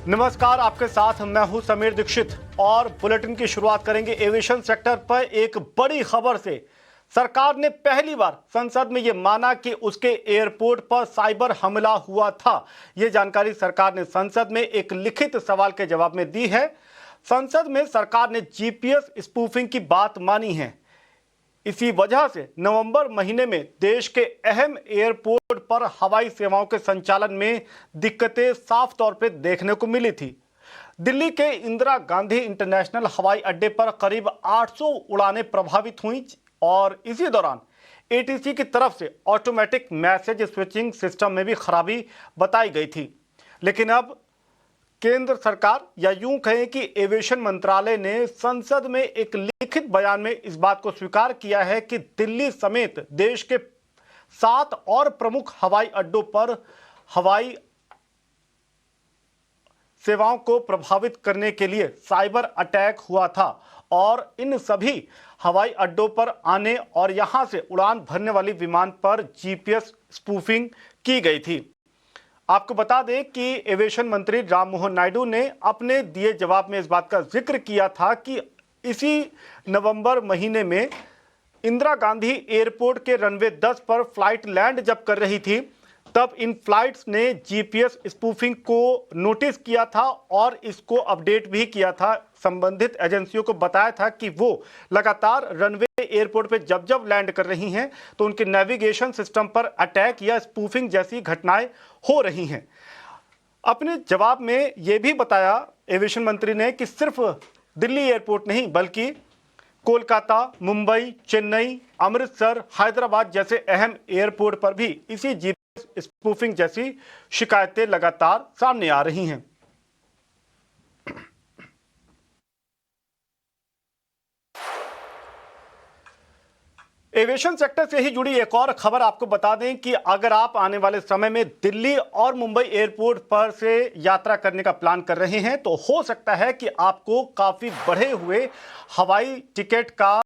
नमस्कार, आपके साथ मैं हूं समीर दीक्षित और बुलेटिन की शुरुआत करेंगे एविएशन सेक्टर पर एक बड़ी खबर से। सरकार ने पहली बार संसद में यह माना कि उसके एयरपोर्ट पर साइबर हमला हुआ था। यह जानकारी सरकार ने संसद में एक लिखित सवाल के जवाब में दी है। संसद में सरकार ने जीपीएस स्पूफिंग की बात मानी है। इसी वजह से नवंबर महीने में देश के अहम एयरपोर्ट पर हवाई सेवाओं के संचालन में दिक्कतें साफ तौर पर देखने को मिली थी। दिल्ली के इंदिरा गांधी इंटरनेशनल हवाई अड्डे पर करीब 800 उड़ानें प्रभावित हुईं और इसी दौरान एटीसी की तरफ से ऑटोमेटिक मैसेज स्विचिंग सिस्टम में भी खराबी बताई गई थी। लेकिन अब केंद्र सरकार या यूं कहें कि एविएशन मंत्रालय ने संसद में एक लिखित बयान में इस बात को स्वीकार किया है कि दिल्ली समेत देश के 7 और प्रमुख हवाई अड्डों पर हवाई सेवाओं को प्रभावित करने के लिए साइबर अटैक हुआ था और इन सभी हवाई अड्डों पर आने और यहां से उड़ान भरने वाली विमान पर जीपीएस स्पूफिंग की गई थी। आपको बता दें कि एविएशन मंत्री राममोहन नायडू ने अपने दिए जवाब में इस बात का जिक्र किया था कि इसी नवंबर महीने में इंदिरा गांधी एयरपोर्ट के रनवे 10 पर फ्लाइट लैंड जब कर रही थी तब इन फ्लाइट्स ने जीपीएस स्पूफिंग को नोटिस किया था और इसको अपडेट भी किया था। संबंधित एजेंसियों को बताया था कि वो लगातार रनवे एयरपोर्ट पे जब जब लैंड कर रही हैं तो उनके नेविगेशन सिस्टम पर अटैक या स्पूफिंग जैसी घटनाएं हो रही हैं। अपने जवाब में ये भी बताया एविएशन मंत्री ने कि सिर्फ दिल्ली एयरपोर्ट नहीं बल्कि कोलकाता, मुंबई, चेन्नई, अमृतसर, हैदराबाद जैसे अहम एयरपोर्ट पर भी इसी जीपीएस स्पूफिंग जैसी शिकायतें लगातार सामने आ रही हैं। एविएशन सेक्टर से ही जुड़ी एक और खबर आपको बता दें कि अगर आप आने वाले समय में दिल्ली और मुंबई एयरपोर्ट पर से यात्रा करने का प्लान कर रहे हैं तो हो सकता है कि आपको काफ़ी बढ़े हुए हवाई टिकट का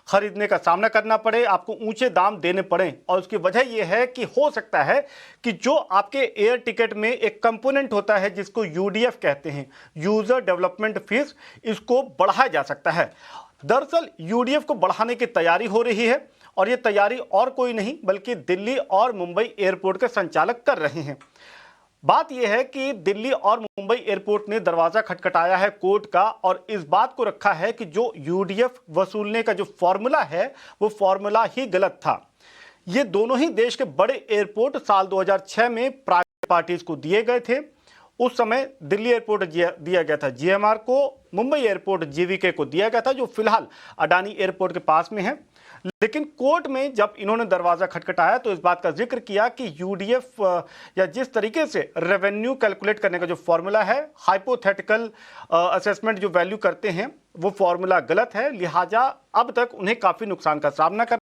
खरीदने का सामना करना पड़े, आपको ऊंचे दाम देने पड़े। और उसकी वजह यह है कि हो सकता है कि जो आपके एयर टिकट में एक कंपोनेंट होता है जिसको यूडीएफ कहते हैं, यूज़र डेवलपमेंट फीस, इसको बढ़ाया जा सकता है। दरअसल यूडीएफ को बढ़ाने की तैयारी हो रही है और ये तैयारी और कोई नहीं बल्कि दिल्ली और मुंबई एयरपोर्ट के संचालक कर रहे हैं। बात यह है कि दिल्ली और मुंबई एयरपोर्ट ने दरवाजा खटखटाया है कोर्ट का और इस बात को रखा है कि जो यूडीएफ वसूलने का जो फॉर्मूला है वो फॉर्मूला ही गलत था। ये दोनों ही देश के बड़े एयरपोर्ट साल 2006 में प्राइवेट पार्टीज को दिए गए थे। उस समय दिल्ली एयरपोर्ट दिया गया था जीएमआर को, मुंबई एयरपोर्ट जीवीके को दिया गया था जो फिलहाल अडानी एयरपोर्ट के पास में है। लेकिन कोर्ट में जब इन्होंने दरवाजा खटखटाया तो इस बात का जिक्र किया कि यूडीएफ या जिस तरीके से रेवेन्यू कैलकुलेट करने का जो फॉर्मूला है, हाइपोथेटिकल असेसमेंट जो वैल्यू करते हैं, वो फॉर्मूला गलत है। लिहाजा अब तक उन्हें काफी नुकसान का सामना करना